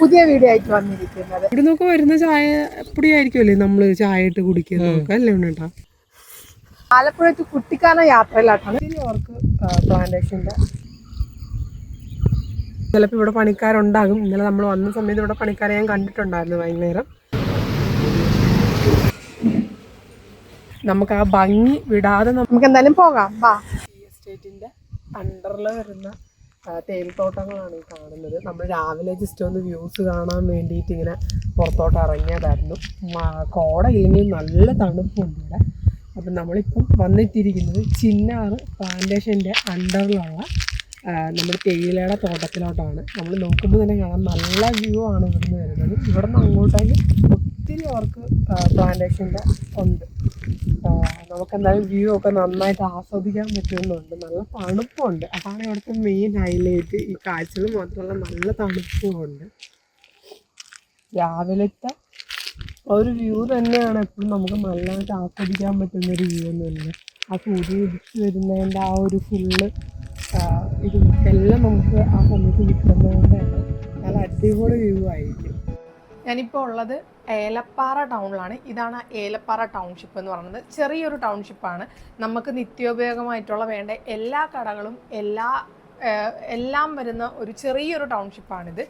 പുതിയ വീഡിയോ ആയിട്ട് വന്നിരിക്കുന്നത്. ഇവിടെ നിന്നൊക്കെ വരുന്ന ചായ പൊടി ആയിരിക്കുമല്ലേ നമ്മൾ ചായ ഇട്ട് കുടിക്കുന്നത് അല്ലേ ഉണ്ടോ? ആലപ്പുഴ ടു കുട്ടിക്കാനം യാത്രയിലാട്ടാണ്. അവർക്ക് പ്ലാന്റേഷൻ്റെ ചിലപ്പോൾ ഇവിടെ പണിക്കാരുണ്ടാകും. ഇന്നലെ നമ്മൾ വന്ന സമയത്ത് ഇവിടെ പണിക്കാരെ ഞാൻ കണ്ടിട്ടുണ്ടായിരുന്നു വൈകുന്നേരം. നമുക്ക് ആ ഭംഗി വിടാതെ നമുക്ക് എന്തായാലും പോകാം. എസ്റ്റേറ്റിൻ്റെ അണ്ടറിൽ വരുന്ന തേയിലത്തോട്ടങ്ങളാണ് ഈ കാണുന്നത്. നമ്മൾ രാവിലെ ജസ്റ്റ് ഒന്ന് വ്യൂസ് കാണാൻ വേണ്ടിയിട്ട് ഇങ്ങനെ പുറത്തോട്ട് ഇറങ്ങിയതായിരുന്നു. കോട ഇല്ലെങ്കിൽ നല്ല തണുപ്പുണ്ട് ഇവിടെ. അപ്പം നമ്മളിപ്പം വന്നെത്തിയിരിക്കുന്നത് ചിന്നാറ് പ്ലാന്റേഷൻ്റെ അണ്ടറിലുള്ള നമ്മുടെ തേയിലയുടെ തോട്ടത്തിലോട്ടാണ്. നമ്മൾ നോക്കുമ്പോൾ തന്നെ കാണാം നല്ല വ്യൂ ആണ് ഇവിടുന്ന് വരുന്നത്. ഇവിടെ നിന്ന് അങ്ങോട്ടേക്ക് ഒത്തിരി അവർക്ക് പ്ലാന്റേഷൻ്റെ ഉണ്ട്. നമുക്കെന്തായാലും വ്യൂ ഒക്കെ നന്നായിട്ട് ആസ്വദിക്കാൻ പറ്റുന്നുണ്ട്. നല്ല തണുപ്പുണ്ട്. അതാണ് ഇവിടുത്തെ മെയിൻ ഹൈലൈറ്റ്. ഈ കാഴ്ചകൾ മാത്രമല്ല നല്ല തണുപ്പുമുണ്ട്. രാവിലത്തെ ഒരു വ്യൂ തന്നെയാണ് എപ്പോഴും നമുക്ക് നല്ലതായിട്ട് ആസ്വദിക്കാൻ പറ്റുന്നൊരു വ്യൂ എന്ന് പറയുന്നത്. ആ സൂര്യൻ ഉദിച്ച് വരുന്നതിൻ്റെ ആ ഒരു ഫുള്ള് ഇതെല്ലാം നമുക്ക് ആ സമയത്ത് കിട്ടുന്നതുകൊണ്ട് തന്നെ നല്ല അടിപൊളി വ്യൂ ആയിരിക്കും. ഞാനിപ്പോൾ ഉള്ളത് ഏലപ്പാറ ടൗണിലാണ്. ഇതാണ് ഏലപ്പാറ ടൗൺഷിപ്പ് എന്ന് പറയുന്നത്. ചെറിയൊരു ടൗൺഷിപ്പാണ്. നമുക്ക് നിത്യോപയോഗമായിട്ടുള്ള വേണ്ട എല്ലാ കടകളും എല്ലാം വരുന്ന ഒരു ചെറിയൊരു ടൗൺഷിപ്പാണിത്.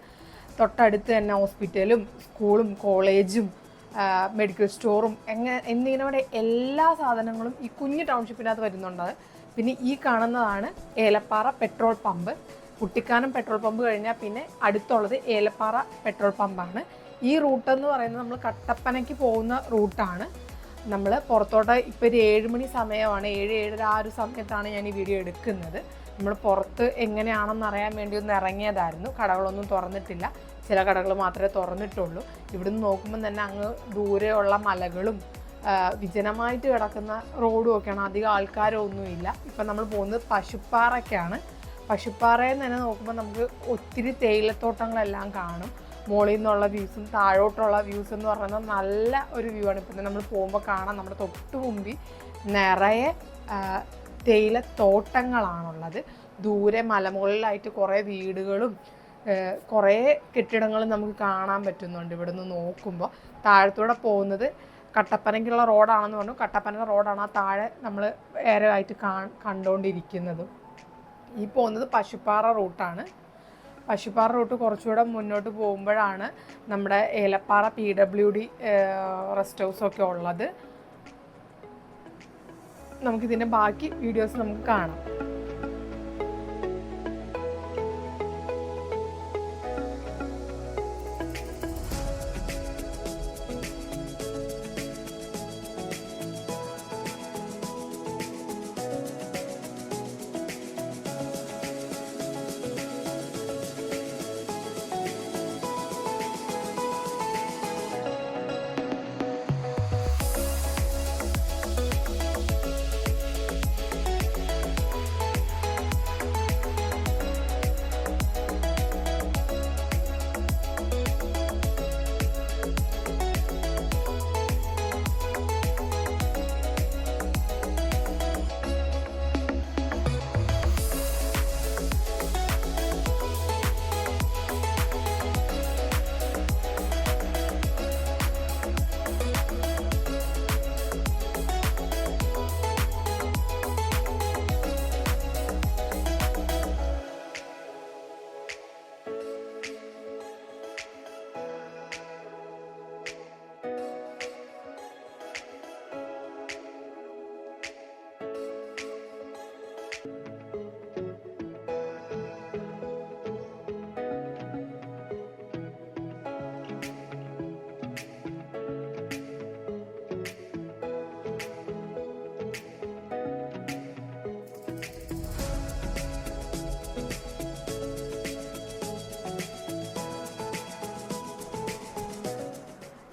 തൊട്ടടുത്ത് തന്നെ ഹോസ്പിറ്റലും സ്കൂളും കോളേജും മെഡിക്കൽ സ്റ്റോറും എന്നിങ്ങനെ എല്ലാ സാധനങ്ങളും ഈ കുഞ്ഞു ടൗൺഷിപ്പിനകത്ത് വരുന്നുണ്ട്. പിന്നെ ഈ കാണുന്നതാണ് Elappara petrol pump. Kuttikkanam petrol pump കഴിഞ്ഞാൽ പിന്നെ അടുത്തുള്ളത് ഏലപ്പാറ പെട്രോൾ പമ്പാണ്. ഈ റൂട്ടെന്ന് പറയുന്നത് നമ്മൾ കട്ടപ്പനയ്ക്ക് പോകുന്ന റൂട്ടാണ്. നമ്മൾ പുറത്തോട്ട് ഇപ്പോൾ ഒരു 7 മണി സമയമാണ്, 7-7:30 ആ ഒരു സമയത്താണ് ഞാൻ ഈ വീഡിയോ എടുക്കുന്നത്. നമ്മൾ പുറത്ത് എങ്ങനെയാണെന്ന് അറിയാൻ വേണ്ടി ഒന്ന് ഇറങ്ങിയതായിരുന്നു. കടകളൊന്നും തുറന്നിട്ടില്ല, ചില കടകൾ മാത്രമേ തുറന്നിട്ടുള്ളൂ. ഇവിടുന്ന് നോക്കുമ്പോൾ തന്നെ അങ്ങ് ദൂരെയുള്ള മലകളും വിജനമായിട്ട് കിടക്കുന്ന റോഡും ഒക്കെയാണ്. അധികം ആൾക്കാരൊന്നുമില്ല. ഇപ്പം നമ്മൾ പോകുന്നത് പശുപ്പാറയ്ക്കാണ്. പശുപ്പാറയിൽ നിന്ന് തന്നെ നോക്കുമ്പോൾ നമുക്ക് ഒത്തിരി തേയിലത്തോട്ടങ്ങളെല്ലാം കാണും. മുകളിൽ നിന്നുള്ള വ്യൂസും താഴോട്ടുള്ള വ്യൂസ് എന്ന് പറയുന്നത് നല്ല ഒരു വ്യൂ ആണ്. ഇപ്പം നമ്മൾ പോകുമ്പോൾ കാണാം, നമ്മുടെ തൊട്ട് മുമ്പിൽ നിറയെ തേയിലത്തോട്ടങ്ങളാണുള്ളത്. ദൂരെ മലമുകളിലായിട്ട് കുറേ വീടുകളും കുറേ കെട്ടിടങ്ങളും നമുക്ക് കാണാൻ പറ്റുന്നുണ്ട്. ഇവിടെ നിന്ന് നോക്കുമ്പോൾ താഴത്തൂടെ പോകുന്നത് കട്ടപ്പനയ്ക്കുള്ള റോഡാണെന്ന് പറഞ്ഞു. കട്ടപ്പന റോഡാണ് ആ താഴെ നമ്മൾ ഏറെയായിട്ട് കണ്ടുകൊണ്ടിരിക്കുന്നത്. ഈ പോകുന്നത് പശുപ്പാറ റൂട്ടാണ്. പശുപ്പാറ റൂട്ട് കുറച്ചുകൂടെ മുന്നോട്ട് പോകുമ്പോഴാണ് നമ്മുടെ ഏലപ്പാറ PWD റെസ്റ്റ് ഹൗസൊക്കെ ഉള്ളത്. നമുക്കിതിൻ്റെ ബാക്കി വീഡിയോസ് നമുക്ക് കാണാം.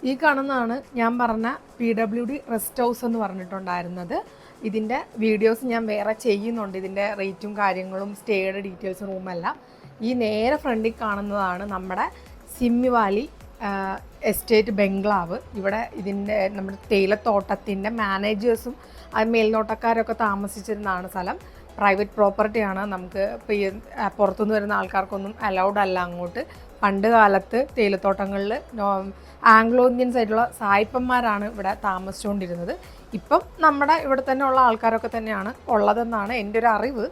ഈ കാണുന്നതാണ് ഞാൻ പറഞ്ഞ PWD റെസ്റ്റ് ഹൗസ് എന്ന് പറഞ്ഞിട്ടുണ്ടായിരുന്നത്. ഇതിൻ്റെ വീഡിയോസ് ഞാൻ വേറെ ചെയ്യുന്നുണ്ട്, ഇതിൻ്റെ റേറ്റും കാര്യങ്ങളും സ്റ്റേയുടെ ഡീറ്റെയിൽസ് റൂമെല്ലാം. ഈ നേരെ ഫ്രണ്ടിൽ കാണുന്നതാണ് നമ്മുടെ സിമ്മി വാലി എസ്റ്റേറ്റ് ബംഗ്ലാവ്. ഇവിടെ ഇതിൻ്റെ നമ്മുടെ തേയിലത്തോട്ടത്തിൻ്റെ മാനേജേഴ്സും മേൽനോട്ടക്കാരൊക്കെ താമസിച്ചിരുന്നതാണ് സ്ഥലം. പ്രൈവറ്റ് പ്രോപ്പർട്ടിയാണ്. നമുക്ക് പുറത്തുനിന്ന് വരുന്ന ആൾക്കാർക്കൊന്നും അലൗഡ് അല്ല അങ്ങോട്ട്. പണ്ട് കാലത്ത് തേയിലത്തോട്ടങ്ങളിൽ ആംഗ്ലോ ഇന്ത്യൻസ് ആയിട്ടുള്ള സായിപ്പന്മാരാണ് ഇവിടെ താമസിച്ചുകൊണ്ടിരുന്നത്. ഇപ്പം നമ്മുടെ ഇവിടെ തന്നെ ഉള്ള ആൾക്കാരൊക്കെ തന്നെയാണ് ഉള്ളതെന്നാണ് എൻ്റെ ഒരു അറിവ്.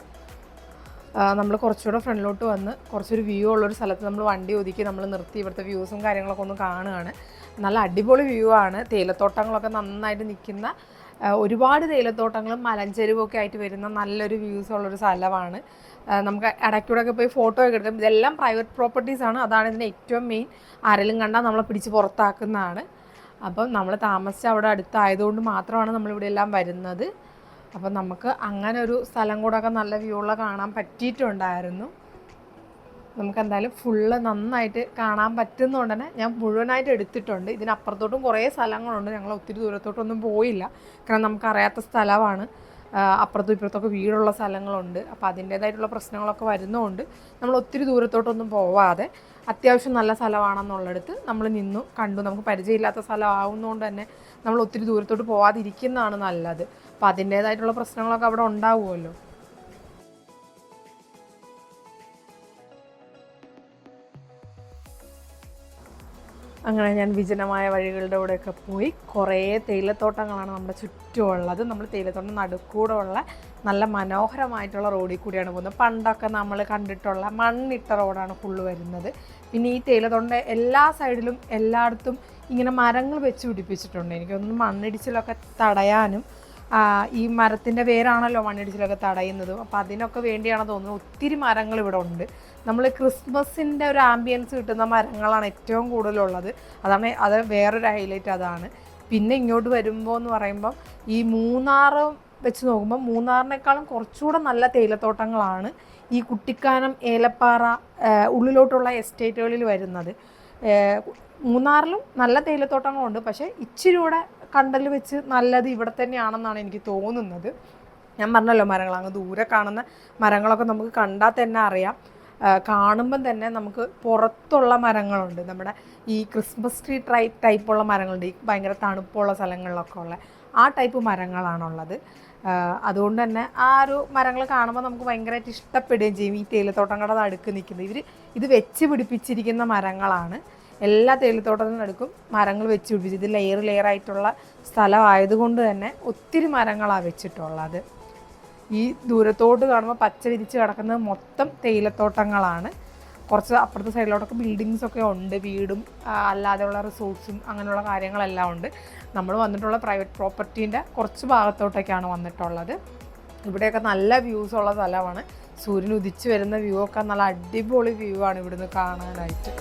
നമ്മൾ കുറച്ചുകൂടെ ഫ്രണ്ടിലോട്ട് വന്ന് കുറച്ചൊരു വ്യൂ ഉള്ളൊരു സ്ഥലത്ത് നമ്മൾ വണ്ടി ഒതുക്കി നമ്മൾ നിർത്തി ഇവിടുത്തെ വ്യൂസും കാര്യങ്ങളൊക്കെ ഒന്ന് കാണുകയാണ്. നല്ല അടിപൊളി വ്യൂ ആണ്. തേയിലത്തോട്ടങ്ങളൊക്കെ നന്നായിട്ട് നിൽക്കുന്ന, ഒരുപാട് തേയിലത്തോട്ടങ്ങളും മലഞ്ചെരുവും ഒക്കെ ആയിട്ട് വരുന്ന നല്ലൊരു വ്യൂസ് ഉള്ളൊരു സ്ഥലമാണ്. നമുക്ക് ഇടയ്ക്കൂടെയൊക്കെ പോയി ഫോട്ടോ ഒക്കെ എടുക്കാം. ഇതെല്ലാം പ്രൈവറ്റ് പ്രോപ്പർട്ടീസാണ്. അതാണ് ഇതിൻ്റെ ഏറ്റവും മെയിൻ. ആരെങ്കിലും കണ്ടാൽ നമ്മളെ പിടിച്ച് പുറത്താക്കുന്നതാണ്. അപ്പം നമ്മൾ താമസിച്ച അവിടെ അടുത്തായതുകൊണ്ട് മാത്രമാണ് നമ്മളിവിടെ എല്ലാം വരുന്നത്. അപ്പം നമുക്ക് അങ്ങനെ ഒരു സ്ഥലം കൂടെയൊക്കെ നല്ല വ്യൂ ഉള്ള കാണാൻ പറ്റിയിട്ടുണ്ടായിരുന്നു. നമുക്ക് എന്തായാലും ഫുള്ള് നന്നായിട്ട് കാണാൻ പറ്റുന്നതുകൊണ്ട് തന്നെ ഞാൻ മുഴുവനായിട്ട് എടുത്തിട്ടുണ്ട്. ഇതിനപ്പുറത്തോട്ടും കുറേ സ്ഥലങ്ങളുണ്ട്. ഞങ്ങൾ ഒത്തിരി ദൂരത്തോട്ടൊന്നും പോയില്ല, കാരണം നമുക്കറിയാത്ത സ്ഥലമാണ്. അപ്പുറത്തും ഇപ്പുറത്തൊക്കെ വീടുള്ള സ്ഥലങ്ങളുണ്ട്. അപ്പോൾ അതിൻ്റേതായിട്ടുള്ള പ്രശ്നങ്ങളൊക്കെ വരുന്നതുകൊണ്ട് നമ്മൾ ഒത്തിരി ദൂരത്തോട്ടൊന്നും പോവാതെ അത്യാവശ്യം നല്ല സ്ഥലമാണെന്നുള്ളിടത്ത് നമ്മൾ നിന്നു കണ്ടു. നമുക്ക് പരിചയമില്ലാത്ത സ്ഥലമാവുന്നതുകൊണ്ട് തന്നെ നമ്മൾ ഒത്തിരി ദൂരത്തോട്ട് പോവാതിരിക്കുന്നതാണ് നല്ലത്. അപ്പോൾ അതിൻ്റേതായിട്ടുള്ള പ്രശ്നങ്ങളൊക്കെ അവിടെ ഉണ്ടാവുമല്ലോ. അങ്ങനെ ഞാൻ വിജനമായ വഴികളുടെ കൂടെയൊക്കെ പോയി. കുറേ തേയിലത്തോട്ടങ്ങളാണ് നമ്മുടെ ചുറ്റുമുള്ളത്. നമ്മൾ തേയിലത്തോട്ടം നടുക്കൂടെ ഉള്ള നല്ല മനോഹരമായിട്ടുള്ള റോഡിൽ കൂടിയാണ് പോകുന്നത്. പണ്ടൊക്കെ നമ്മൾ കണ്ടിട്ടുള്ള മണ്ണിട്ട റോഡാണ് ഫുള്ള് വരുന്നത്. പിന്നെ ഈ തേയിലത്തോട്ടൻ്റെ എല്ലാ സൈഡിലും എല്ലായിടത്തും ഇങ്ങനെ മരങ്ങൾ വെച്ച് പിടിപ്പിച്ചിട്ടുണ്ട്. എനിക്കൊന്ന് മണ്ണിടിച്ചിലൊക്കെ തടയാനും, ഈ മരത്തിൻ്റെ വേരാണല്ലോ മണ്ണിടിച്ചിലൊക്കെ തടയുന്നത്. അപ്പോൾ അതിനൊക്കെ വേണ്ടിയാണ് തോന്നുന്നത്. ഒത്തിരി മരങ്ങൾ ഇവിടെ ഉണ്ട്. നമ്മൾ ക്രിസ്മസിൻ്റെ ഒരു ആംബിയൻസ് കിട്ടുന്ന മരങ്ങളാണ് ഏറ്റവും കൂടുതലുള്ളത്. അത് വേറൊരു ഹൈലൈറ്റ് അതാണ്. പിന്നെ ഇങ്ങോട്ട് വരുമ്പോൾ എന്ന് പറയുമ്പം ഈ മൂന്നാർ വെച്ച് നോക്കുമ്പോൾ മൂന്നാറിനേക്കാളും കുറച്ചുകൂടെ നല്ല തേയിലത്തോട്ടങ്ങളാണ് ഈ കുട്ടിക്കാനം, ഏലപ്പാറ ഉള്ളിലോട്ടുള്ള എസ്റ്റേറ്റുകളിൽ വരുന്നത്. മൂന്നാറിലും നല്ല തേയിലത്തോട്ടങ്ങളുണ്ട്, പക്ഷേ ഇച്ചിരി കൂടെ കണ്ടൽ വെച്ച് നല്ലത് ഇവിടെ തന്നെയാണെന്നാണ് എനിക്ക് തോന്നുന്നത്. ഞാൻ പറഞ്ഞല്ലോ, മരങ്ങൾ അങ്ങ് ദൂരെ കാണുന്ന മരങ്ങളൊക്കെ നമുക്ക് കണ്ടാൽ തന്നെ അറിയാം. കാണുമ്പം തന്നെ നമുക്ക് പുറത്തുള്ള മരങ്ങളുണ്ട്. നമ്മുടെ ഈ ക്രിസ്മസ് ട്രീ ടൈപ്പുള്ള മരങ്ങളുണ്ട്. ഈ ഭയങ്കര തണുപ്പുള്ള സ്ഥലങ്ങളിലൊക്കെ ഉള്ള ആ ടൈപ്പ് മരങ്ങളാണുള്ളത്. അതുകൊണ്ട് തന്നെ ആ ഒരു മരങ്ങൾ കാണുമ്പോൾ നമുക്ക് ഭയങ്കരമായിട്ട് ഇഷ്ടപ്പെടുകയും ചെയ്യും. ഈ തേയിലത്തോട്ടങ്ങളുടെ നടുക്ക് നിൽക്കുന്നത് ഇത് വെച്ച് പിടിപ്പിച്ചിരിക്കുന്ന മരങ്ങളാണ്. എല്ലാ തേയിലത്തോട്ടത്തിനും നടുക്കും മരങ്ങൾ വെച്ച് പിടിപ്പിച്ചു. ഇത് ലെയറായിട്ടുള്ള സ്ഥലമായതുകൊണ്ട് തന്നെ ഒത്തിരി മരങ്ങളാണ് വെച്ചിട്ടുള്ളത്. ഈ ദൂരത്തോട്ട് കാണുമ്പോൾ പച്ച വിരിച്ച് കിടക്കുന്നത് മൊത്തം തേയിലത്തോട്ടങ്ങളാണ്. കുറച്ച് അപ്പുറത്തെ സൈഡിലോട്ടൊക്കെ ബിൽഡിങ്സൊക്കെ ഉണ്ട്, വീടും അല്ലാതെയുള്ള റിസോർട്ട്സും അങ്ങനെയുള്ള കാര്യങ്ങളെല്ലാം ഉണ്ട്. നമ്മൾ വന്നിട്ടുള്ള പ്രൈവറ്റ് പ്രോപ്പർട്ടീൻ്റെ കുറച്ച് ഭാഗത്തോട്ടൊക്കെയാണ് വന്നിട്ടുള്ളത്. ഇവിടെയൊക്കെ നല്ല വ്യൂസ് ഉള്ള സ്ഥലമാണ്. സൂര്യൻ ഉദിച്ച് വരുന്ന വ്യൂ ഒക്കെ നല്ല അടിപൊളി വ്യൂ ആണ് ഇവിടുന്ന് കാണാനായിട്ട്.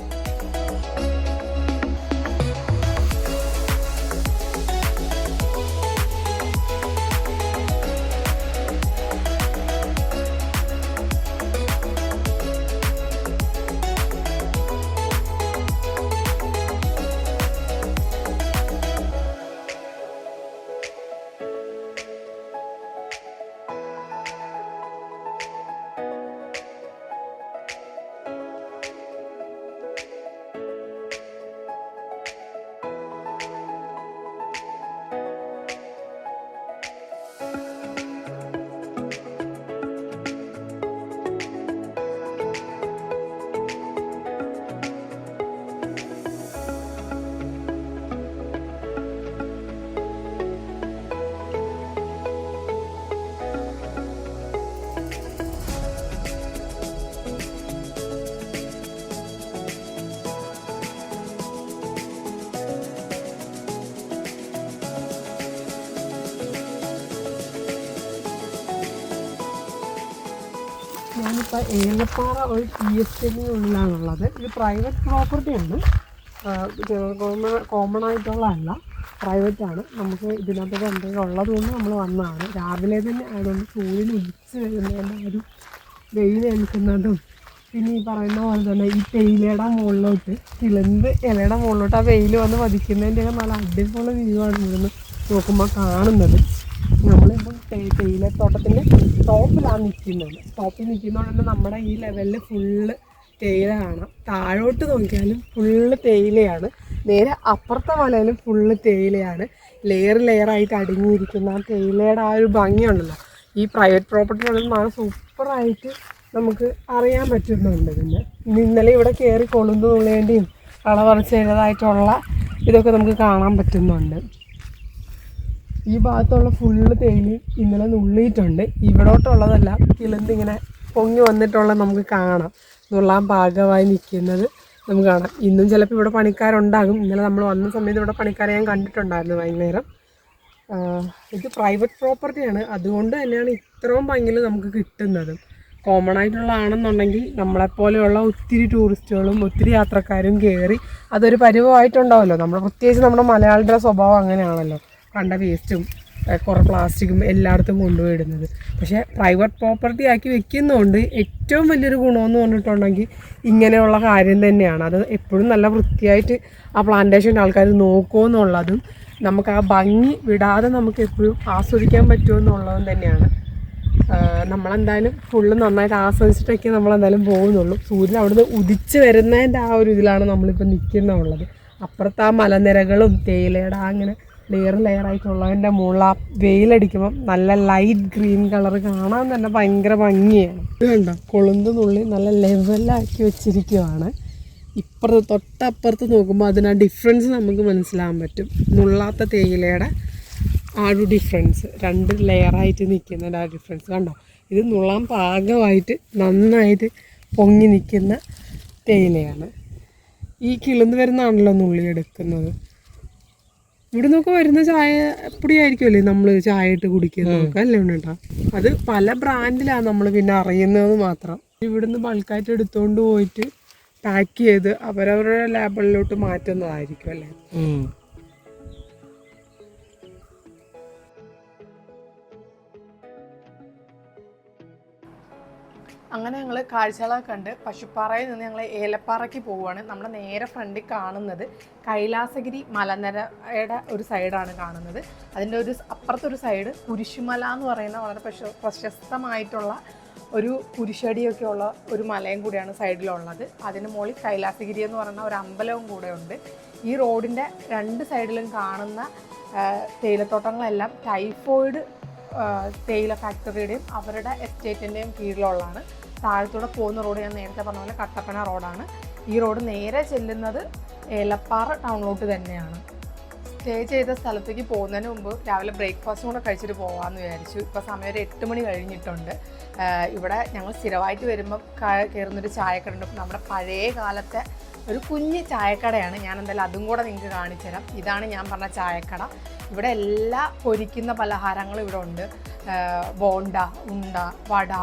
ഞാനിപ്പോൾ ഏലപ്പാറ ഒരു PSTനുള്ളിലാണുള്ളത്. ഇത് പ്രൈവറ്റ് പ്രോപ്പർട്ടിയാണ്, കോമൺ ആയിട്ടുള്ളതല്ല, പ്രൈവറ്റാണ്. നമുക്ക് ഇതിനകത്ത് എന്തെങ്കിലും ഉള്ളതുകൊണ്ട് നമ്മൾ വന്നതാണ്. രാവിലെ തന്നെ ആയതുകൊണ്ട് സൂര്യൻ ഉദിച്ച് വരുന്നതിൻ്റെ ഒരു വെയിൽ ഏൽക്കുന്നതും, പിന്നെ ഈ പറയുന്ന പോലെ തന്നെ ഈ തേയിലയുടെ മുകളിലോട്ട് ഇലയുടെ മുകളിലോട്ട് ആ വെയിൽ വന്ന് പതിക്കുന്നതിൻ്റെയൊക്കെ നല്ല അടിപൊളി വ്യൂ ആണ് ഇവിടുന്ന് നോക്കുമ്പോൾ കാണുന്നത്. നമ്മളിപ്പം തേയിലത്തോട്ടത്തിൻ്റെ ടോപ്പിലാണ് നിൽക്കുന്നത്. ടോപ്പിൽ നിൽക്കുന്നതുകൊണ്ട് തന്നെ നമ്മുടെ ഈ ലെവലിൽ ഫുള്ള് തേയില കാണാം. താഴോട്ട് നോക്കിയാലും ഫുള്ള് തേയിലയാണ്. നേരെ അപ്പുറത്തെ മലയിലും ഫുള്ള് തേയിലയാണ്. ലെയറായിട്ട് അടുങ്ങിയിരിക്കുന്ന ആ തേയിലയുടെ ആ ഒരു ഭംഗിയുണ്ടല്ലോ, ഈ പ്രൈവറ്റ് പ്രോപ്പർട്ടികളിൽ നല്ല സൂപ്പറായിട്ട് നമുക്ക് അറിയാൻ പറ്റുന്നുണ്ട്. പിന്നെ ഇന്നലെ ഇവിടെ കയറി കൊളുന്ത് നുള്ളേണ്ടിയും കള പറിച്ചതായിട്ടുള്ള ഇതൊക്കെ നമുക്ക് കാണാൻ പറ്റുന്നുണ്ട്. ഈ ഭാഗത്തുള്ള ഫുള്ള് തേയില ഇന്നലെ നുള്ളിയിട്ടുണ്ട്. ഇവിടോട്ടുള്ളതെല്ലാം കിളുന്തിങ്ങനെ പൊങ്ങി വന്നിട്ടുള്ള നമുക്ക് കാണാം. നുള്ളാൻ പാകമായി നിൽക്കുന്നത് നമുക്ക് കാണാം. ഇന്നും ചിലപ്പോൾ ഇവിടെ പണിക്കാരുണ്ടാകും. ഇന്നലെ നമ്മൾ വന്ന സമയത്ത് ഇവിടെ പണിക്കാരെ ഞാൻ കണ്ടിട്ടുണ്ടായിരുന്നു വൈകുന്നേരം. ഇത് പ്രൈവറ്റ് പ്രോപ്പർട്ടിയാണ്, അതുകൊണ്ട് തന്നെയാണ് ഇത്രയും ഭംഗിയിൽ നമുക്ക് കിട്ടുന്നത്. കോമൺ ആയിട്ടുള്ളതാണെന്നുണ്ടെങ്കിൽ നമ്മളെപ്പോലെയുള്ള ഒത്തിരി ടൂറിസ്റ്റുകളും ഒത്തിരി യാത്രക്കാരും കയറി അതൊരു പരിവമായിട്ടുണ്ടാവുമല്ലോ. പ്രത്യേകിച്ച് നമ്മുടെ മലയാളിയുടെ സ്വഭാവം അങ്ങനെയാണല്ലോ, കണ്ട വേസ്റ്റും കുറേ പ്ലാസ്റ്റിക്കും എല്ലായിടത്തും കൊണ്ടുപോയിടുന്നത്. പക്ഷേ പ്രൈവറ്റ് പ്രോപ്പർട്ടി ആക്കി വെക്കുന്നതുകൊണ്ട് ഏറ്റവും വലിയൊരു ഗുണമെന്ന് പറഞ്ഞിട്ടുണ്ടെങ്കിൽ ഇങ്ങനെയുള്ള കാര്യം തന്നെയാണ്. അത് എപ്പോഴും നല്ല വൃത്തിയായിട്ട് ആ പ്ലാന്റേഷൻ്റെ ആൾക്കാർ നോക്കുമെന്നുള്ളതും നമുക്ക് ആ ഭംഗി വിടാതെ നമുക്ക് എപ്പോഴും ആസ്വദിക്കാൻ പറ്റുമെന്നുള്ളതും തന്നെയാണ്. നമ്മളെന്തായാലും ഫുള്ള് നന്നായിട്ട് ആസ്വദിച്ചിട്ടൊക്കെ നമ്മളെന്തായാലും പോകുന്നുള്ളൂ. സൂര്യൻ അവിടുന്ന് ഉദിച്ച് വരുന്നതിൻ്റെ ആ ഒരു ഇതിലാണ് നമ്മളിപ്പോൾ നിൽക്കുന്നുള്ളത്. അപ്പുറത്ത് ആ മലനിരകളും തേയിലയുടെ അങ്ങനെ ലെയറായിട്ടുള്ളതിൻ്റെ മുകളിൽ ആ വെയിലടിക്കുമ്പം നല്ല ലൈറ്റ് ഗ്രീൻ കളർ കാണാൻ തന്നെ ഭയങ്കര ഭംഗിയാണ്. ഇത് കണ്ടോ, കൊളുന്തുനുള്ളി നല്ല ലെവലാക്കി വെച്ചിരിക്കുവാണ്. തൊട്ടപ്പുറത്ത് നോക്കുമ്പോൾ അതിന് ആ ഡിഫറൻസ് നമുക്ക് മനസ്സിലാകാൻ പറ്റും. നുള്ളാത്ത തേയിലയുടെ ആ ഒരു ഡിഫറൻസ്, 2 ലെയറായിട്ട് നിൽക്കുന്നതിൻ്റെ ആ ഡിഫറൻസ് കണ്ടോ. ഇത് നുള്ളാൻ പാകമായിട്ട് നന്നായിട്ട് പൊങ്ങി നിൽക്കുന്ന തേയിലയാണ്. ഈ കിളുന്ന് വരുന്നതാണല്ലോ നുള്ളിയെടുക്കുന്നത്. ഇവിടെ നിന്നൊക്കെ വരുന്ന ചായ പൊടിയായിരിക്കുമല്ലേ നമ്മൾ ചായ ഇട്ട് കുടിക്കുന്നതൊക്കെ അല്ലേ ഉണ്ടോ. അത് പല ബ്രാൻഡിലാണ് നമ്മൾ പിന്നെ അറിയുന്നത് മാത്രം. ഇവിടുന്ന് ബൾക്കായിട്ട് എടുത്തുകൊണ്ട് പോയിട്ട് പാക്ക് ചെയ്ത് അവരവരുടെ ലേബലിലോട്ട് മാറ്റുന്നതായിരിക്കും അല്ലേ. അങ്ങനെ ഞങ്ങൾ കാഴ്ചകളൊക്കെ കണ്ട് പശുപ്പാറയിൽ നിന്ന് ഞങ്ങൾ ഏലപ്പാറയ്ക്ക് പോവുകയാണ്. നമ്മുടെ നേരെ ഫ്രണ്ടിൽ കാണുന്നത് കൈലാസഗിരി മലനിരയുടെ ഒരു സൈഡാണ് കാണുന്നത്. അതിൻ്റെ അപ്പുറത്തൊരു സൈഡ് കുരിശുമല എന്ന് പറയുന്ന വളരെ പ്രശസ്തമായിട്ടുള്ള ഒരു കുരിശടിയൊക്കെ ഉള്ള ഒരു മലയും കൂടിയാണ് സൈഡിലുള്ളത്. അതിന് മുകളിൽ കൈലാസഗിരി എന്ന് പറയുന്ന ഒരു അമ്പലവും കൂടെ ഉണ്ട്. ഈ റോഡിൻ്റെ 2 സൈഡിലും കാണുന്ന തേയിലത്തോട്ടങ്ങളെല്ലാം ടൈഫോയിഡ് തേയില ഫാക്ടറിയുടെയും അവരുടെ എസ്റ്റേറ്റിൻ്റെയും കീഴിലുള്ളതാണ്. താഴത്തൂടെ പോകുന്ന റോഡ് ഞാൻ നേരത്തെ പറഞ്ഞ പോലെ കട്ടപ്പന റോഡാണ്. ഈ റോഡ് നേരെ ചെല്ലുന്നത് ഏലപ്പാറ ടൗണിലോട്ട് തന്നെയാണ്. സ്റ്റേ ചെയ്ത സ്ഥലത്തേക്ക് പോകുന്നതിന് മുമ്പ് രാവിലെ ബ്രേക്ക്ഫാസ്റ്റും കൂടെ കഴിച്ചിട്ട് പോകാമെന്ന് വിചാരിച്ചു. ഇപ്പോൾ സമയം ഒരു 8 മണി കഴിഞ്ഞിട്ടുണ്ട്. ഇവിടെ ഞങ്ങൾ സ്ഥിരമായിട്ട് വരുമ്പം കയറുന്നൊരു ചായക്കടയുണ്ട്. നമ്മുടെ പഴയ കാലത്തെ ഒരു കുഞ്ഞ് ചായക്കടയാണ്. ഞാൻ എന്തായാലും അതും കൂടെ നിങ്ങൾക്ക് കാണിച്ചു തരാം. ഇതാണ് ഞാൻ പറഞ്ഞ ചായക്കട. ഇവിടെ എല്ലാ പൊരിക്കുന്ന പലഹാരങ്ങളും ഇവിടെ ഉണ്ട്. ബോണ്ട, ഉണ്ട, വട,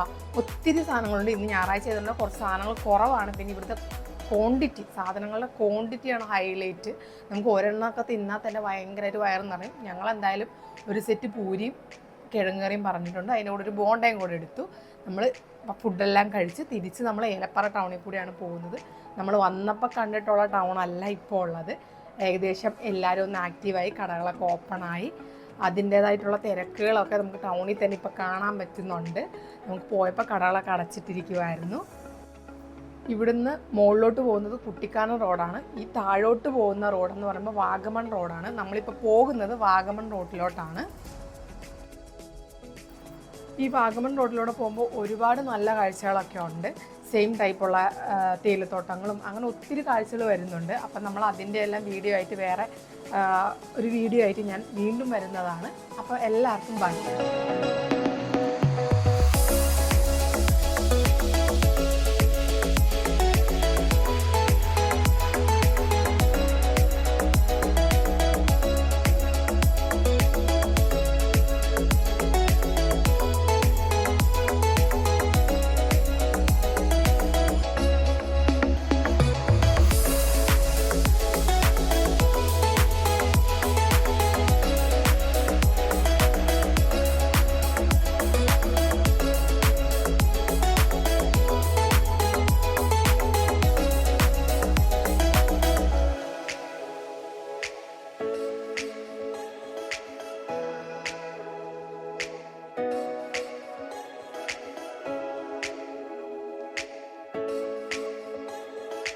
ഒത്തിരി സാധനങ്ങളുണ്ട്. ഇന്ന് ഞായറാഴ്ച ചെയ്തുകൊണ്ട് കുറച്ച് സാധനങ്ങൾ കുറവാണ്. പിന്നെ ഇവിടുത്തെ സാധനങ്ങളുടെ ക്വാണ്ടിറ്റിയാണ് ഹൈലൈറ്റ്. നമുക്ക് ഒരെണ്ണമൊക്കെ തിന്നാൽ തന്നെ ഭയങ്കരമായിട്ട് വയറെന്ന് പറയും. ഞങ്ങളെന്തായാലും ഒരു സെറ്റ് പൂരിയും കിഴങ്ങറിയും പറഞ്ഞിട്ടുണ്ട്. അതിൻ്റെ കൂടെ ഒരു ബോണ്ടയും കൂടെ എടുത്തു. നമ്മൾ ഫുഡെല്ലാം കഴിച്ച് തിരിച്ച് നമ്മൾ ഏലപ്പാറ ടൗണിൽ കൂടിയാണ് പോകുന്നത്. നമ്മൾ വന്നപ്പോൾ കണ്ടിട്ടുള്ള ടൗണല്ല ഇപ്പോൾ ഉള്ളത്. ഏകദേശം എല്ലാവരും ഒന്ന് ആക്റ്റീവായി, കടകളൊക്കെ ഓപ്പണായി, അതിൻ്റേതായിട്ടുള്ള തിരക്കുകളൊക്കെ നമുക്ക് ടൗണിൽ തന്നെ ഇപ്പോൾ കാണാൻ പറ്റുന്നുണ്ട്. നമുക്ക് പോയപ്പോൾ കടകളൊക്കെ അടച്ചിട്ടിരിക്കുമായിരുന്നു. ഇവിടുന്ന് മുകളിലോട്ട് പോകുന്നത് കുട്ടിക്കാനം റോഡാണ്. ഈ താഴോട്ട് പോകുന്ന റോഡെന്ന് പറയുമ്പോൾ വാഗമൺ റോഡാണ്. നമ്മളിപ്പോൾ പോകുന്നത് വാഗമൺ റോഡിലോട്ടാണ്. ഈ വാഗമൺ റോഡിലൂടെ പോകുമ്പോൾ ഒരുപാട് നല്ല കാഴ്ചകളൊക്കെ ഉണ്ട്. സെയിം ടൈപ്പുള്ള തേയിലത്തോട്ടങ്ങളും അങ്ങനെ ഒത്തിരി കാഴ്ചകൾ വരുന്നുണ്ട്. അപ്പം നമ്മൾ അതിൻ്റെ എല്ലാം വീഡിയോ ആയിട്ട് വേറെ ഒരു വീഡിയോ ആയിട്ട് ഞാൻ വീണ്ടും വരുന്നതാണ്. അപ്പോൾ എല്ലാവർക്കും ബൈ.